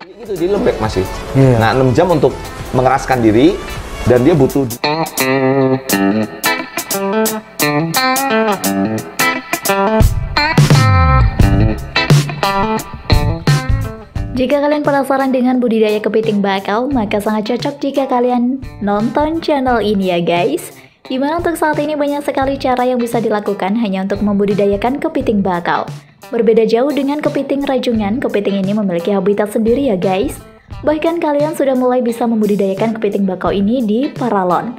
Itu dia lembek masih. Iya. Nah, 6 jam untuk mengeraskan diri dan dia butuh. Jika kalian penasaran dengan budidaya kepiting bakau, maka sangat cocok jika kalian nonton channel ini ya guys. Dimana untuk saat ini banyak sekali cara yang bisa dilakukan hanya untuk membudidayakan kepiting bakau. Berbeda jauh dengan kepiting rajungan, kepiting ini memiliki habitat sendiri ya guys. Bahkan kalian sudah mulai bisa membudidayakan kepiting bakau ini di paralon.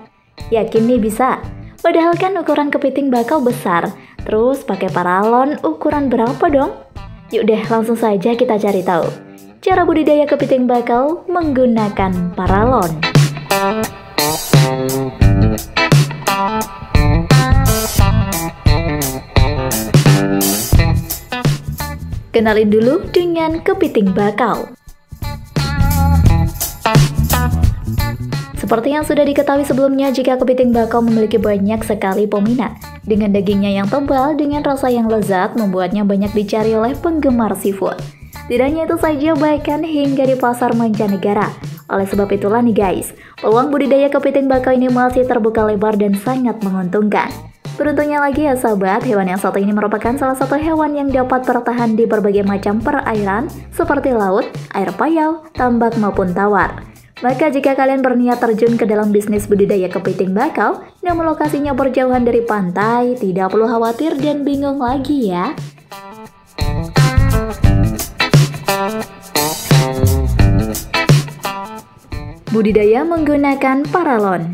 Yakin nih bisa? Padahal kan ukuran kepiting bakau besar. Terus pakai paralon ukuran berapa dong? Yuk deh langsung saja kita cari tahu cara budidaya kepiting bakau menggunakan paralon. Kenalin dulu dengan kepiting bakau. Seperti yang sudah diketahui sebelumnya, jika kepiting bakau memiliki banyak sekali peminat. Dengan dagingnya yang tebal, dengan rasa yang lezat, membuatnya banyak dicari oleh penggemar seafood. Tidak hanya itu saja, bahkan hingga di pasar mancanegara. Oleh sebab itulah nih guys, peluang budidaya kepiting bakau ini masih terbuka lebar dan sangat menguntungkan. Beruntungnya lagi ya sahabat, hewan yang satu ini merupakan salah satu hewan yang dapat bertahan di berbagai macam perairan seperti laut, air payau, tambak maupun tawar. Maka jika kalian berniat terjun ke dalam bisnis budidaya kepiting bakau, namun lokasinya berjauhan dari pantai, tidak perlu khawatir dan bingung lagi ya. Budidaya menggunakan paralon.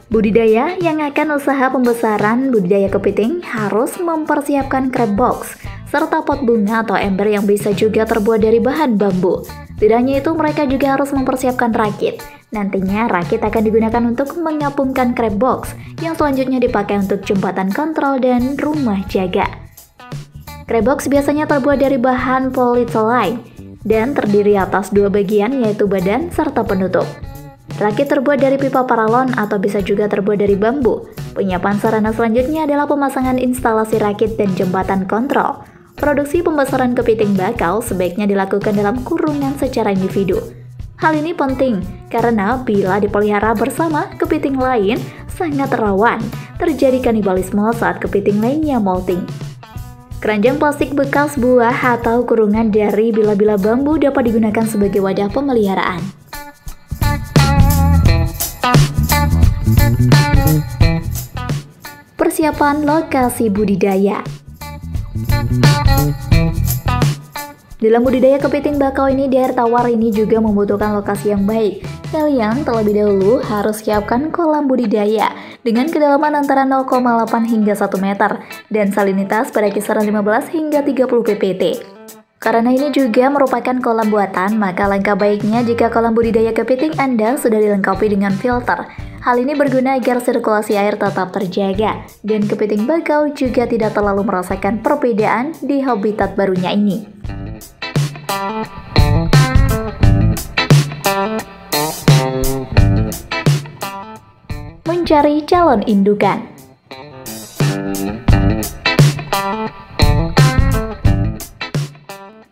Budidaya yang akan usaha pembesaran budidaya kepiting harus mempersiapkan crab box, serta pot bunga atau ember yang bisa juga terbuat dari bahan bambu. Tidak hanya itu, mereka juga harus mempersiapkan rakit. Nantinya rakit akan digunakan untuk mengapungkan crab box, yang selanjutnya dipakai untuk jembatan kontrol dan rumah jaga. Crab box biasanya terbuat dari bahan polyethylene dan terdiri atas dua bagian, yaitu badan serta penutup. Rakit terbuat dari pipa paralon atau bisa juga terbuat dari bambu. Penyiapan sarana selanjutnya adalah pemasangan instalasi rakit dan jembatan kontrol. Produksi pembesaran kepiting bakau sebaiknya dilakukan dalam kurungan secara individu. Hal ini penting karena bila dipelihara bersama kepiting lain sangat rawan terjadi kanibalisme saat kepiting lainnya molting. Keranjang plastik bekas buah atau kurungan dari bila-bila bambu dapat digunakan sebagai wadah pemeliharaan. Persiapan lokasi budidaya. Dalam budidaya kepiting bakau ini di air tawar ini juga membutuhkan lokasi yang baik. Kalian terlebih dahulu harus siapkan kolam budidaya dengan kedalaman antara 0,8 hingga 1 meter dan salinitas pada kisaran 15 hingga 30 ppt. Karena ini juga merupakan kolam buatan, maka langkah baiknya jika kolam budidaya kepiting Anda sudah dilengkapi dengan filter. Hal ini berguna agar sirkulasi air tetap terjaga dan kepiting bakau juga tidak terlalu merasakan perbedaan di habitat barunya ini. Mencari calon indukan.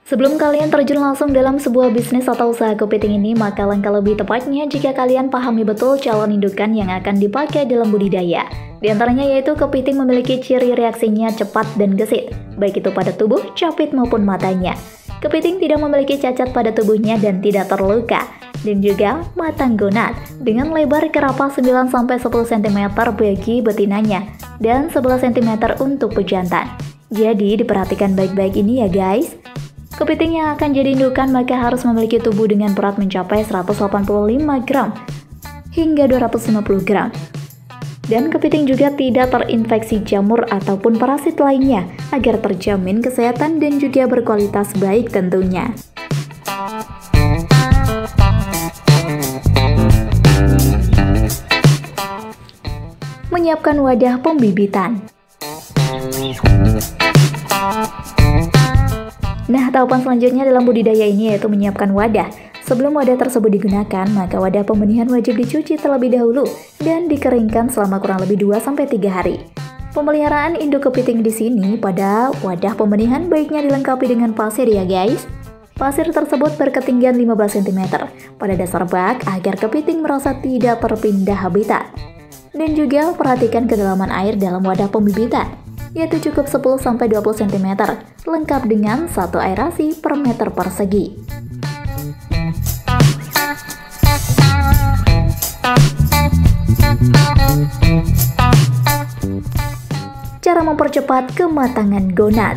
Sebelum kalian terjun langsung dalam sebuah bisnis atau usaha kepiting ini, maka langkah lebih tepatnya jika kalian pahami betul calon indukan yang akan dipakai dalam budidaya. Di antaranya yaitu kepiting memiliki ciri reaksinya cepat dan gesit, baik itu pada tubuh, capit maupun matanya. Kepiting tidak memiliki cacat pada tubuhnya dan tidak terluka. Dan juga matang gonad dengan lebar kerapa 9-10 cm bagi betinanya dan 11 cm untuk pejantan. Jadi diperhatikan baik-baik ini ya guys. Kepiting yang akan jadi indukan maka harus memiliki tubuh dengan berat mencapai 185 gram hingga 250 gram. Dan kepiting juga tidak terinfeksi jamur ataupun parasit lainnya agar terjamin kesehatan dan juga berkualitas baik tentunya. Menyiapkan wadah pembibitan. Nah, tahapan selanjutnya dalam budidaya ini yaitu menyiapkan wadah. Sebelum wadah tersebut digunakan, maka wadah pembenihan wajib dicuci terlebih dahulu dan dikeringkan selama kurang lebih 2-3 hari. Pemeliharaan induk kepiting di sini pada wadah pembenihan baiknya dilengkapi dengan pasir ya guys. Pasir tersebut berketinggian 15 cm pada dasar bak agar kepiting merasa tidak terpindah habitat. Dan juga perhatikan kedalaman air dalam wadah pembibitan, yaitu cukup 10-20 cm, lengkap dengan 1 aerasi per meter persegi. Cara mempercepat kematangan gonad.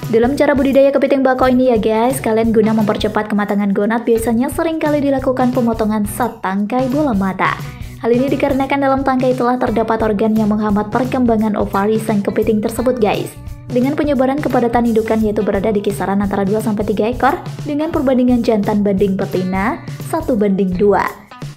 Dalam cara budidaya kepiting bakau ini ya guys, kalian guna mempercepat kematangan gonad biasanya seringkali dilakukan pemotongan setangkai bola mata. Hal ini dikarenakan dalam tangkai telah terdapat organ yang menghambat perkembangan ovari sang kepiting tersebut guys. Dengan penyebaran kepadatan indukan yaitu berada di kisaran antara 2-3 ekor dengan perbandingan jantan banding betina 1:2.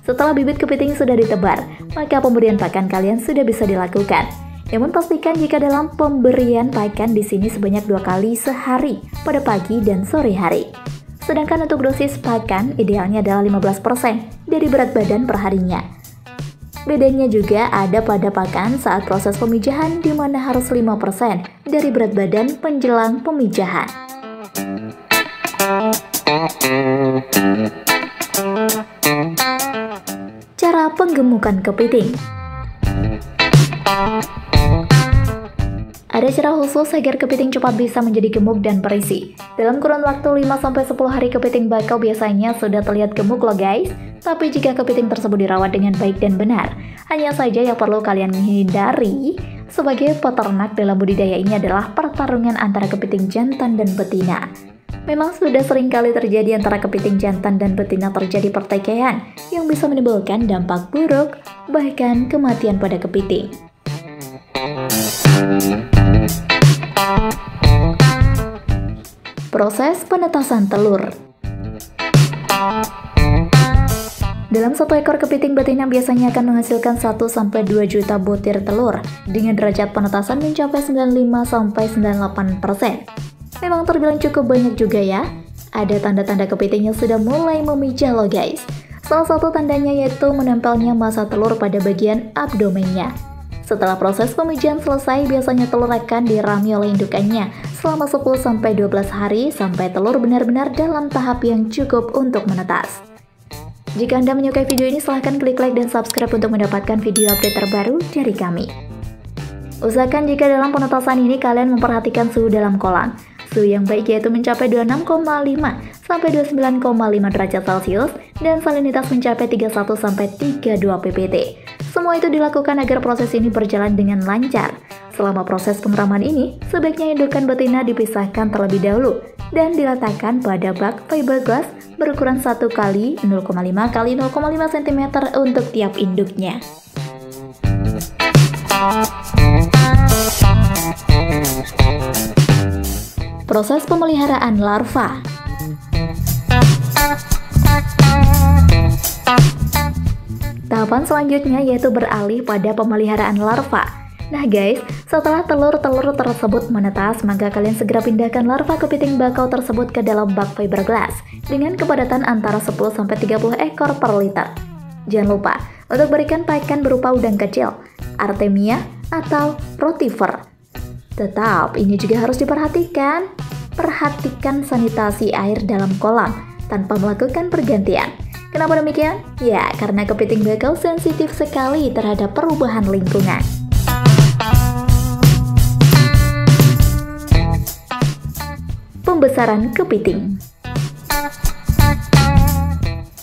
Setelah bibit kepiting sudah ditebar, maka pemberian pakan kalian sudah bisa dilakukan. Namun pastikan jika dalam pemberian pakan di sini sebanyak 2 kali sehari pada pagi dan sore hari. Sedangkan untuk dosis pakan idealnya adalah 15% dari berat badan perharinya. Bedanya juga ada pada pakan saat proses pemijahan di mana harus 5% dari berat badan menjelang pemijahan. Cara penggemukan kepiting. Ada cara khusus agar kepiting cepat bisa menjadi gemuk dan berisi. Dalam kurun waktu 5-10 hari kepiting bakau biasanya sudah terlihat gemuk loh guys. Tapi jika kepiting tersebut dirawat dengan baik dan benar, hanya saja yang perlu kalian hindari sebagai peternak dalam budidaya ini adalah pertarungan antara kepiting jantan dan betina. Memang sudah sering kali terjadi antara kepiting jantan dan betina terjadi pertikaian yang bisa menimbulkan dampak buruk, bahkan kematian pada kepiting. Proses penetasan telur. Dalam 1 ekor kepiting betina biasanya akan menghasilkan 1-2 juta butir telur dengan derajat penetasan mencapai 95-98%. Memang terbilang cukup banyak juga ya. Ada tanda-tanda kepiting yang sudah mulai memijah loh guys. Salah satu tandanya yaitu menempelnya massa telur pada bagian abdomennya. Setelah proses pemijahan selesai, biasanya telur akan dirami oleh indukannya selama 10-12 hari sampai telur benar-benar dalam tahap yang cukup untuk menetas. Jika Anda menyukai video ini, silahkan klik like dan subscribe untuk mendapatkan video update terbaru dari kami. Usahakan jika dalam penetasan ini kalian memperhatikan suhu dalam kolam. Suhu yang baik yaitu mencapai 26,5 sampai 29,5 derajat Celcius dan salinitas mencapai 31 sampai 32 ppt. Semua itu dilakukan agar proses ini berjalan dengan lancar. Selama proses pengeraman ini, sebaiknya indukan betina dipisahkan terlebih dahulu dan diletakkan pada bak fiberglass berukuran 1 x 0,5 x 0,5 cm untuk tiap induknya. Proses pemeliharaan larva. Tahapan selanjutnya yaitu beralih pada pemeliharaan larva. Nah guys, setelah telur-telur tersebut menetas, maka kalian segera pindahkan larva kepiting bakau tersebut ke dalam bak fiberglass dengan kepadatan antara 10-30 ekor per liter. Jangan lupa untuk berikan pakan berupa udang kecil, artemia, atau rotifer. Tetap, ini juga harus diperhatikan. Perhatikan sanitasi air dalam kolam tanpa melakukan pergantian. Kenapa demikian? Ya, karena kepiting bakau sensitif sekali terhadap perubahan lingkungan. Pembesaran kepiting.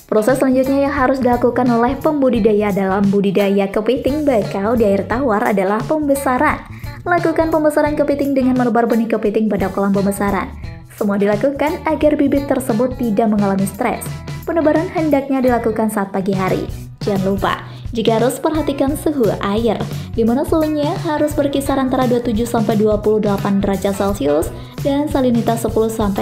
Proses selanjutnya yang harus dilakukan oleh pembudidaya dalam budidaya kepiting bakau di air tawar adalah pembesaran. Lakukan pembesaran kepiting dengan menebar benih kepiting pada kolam pembesaran. Semua dilakukan agar bibit tersebut tidak mengalami stres. Penebaran hendaknya dilakukan saat pagi hari. Jangan lupa, jika harus perhatikan suhu air, di mana suhunya harus berkisar antara 27-28 derajat Celcius dan salinitas 10-15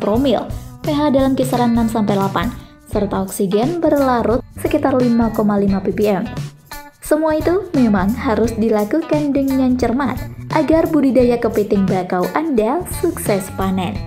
promil, pH dalam kisaran 6-8, serta oksigen berlarut sekitar 5,5 ppm. Semua itu memang harus dilakukan dengan cermat agar budidaya kepiting bakau Anda sukses panen.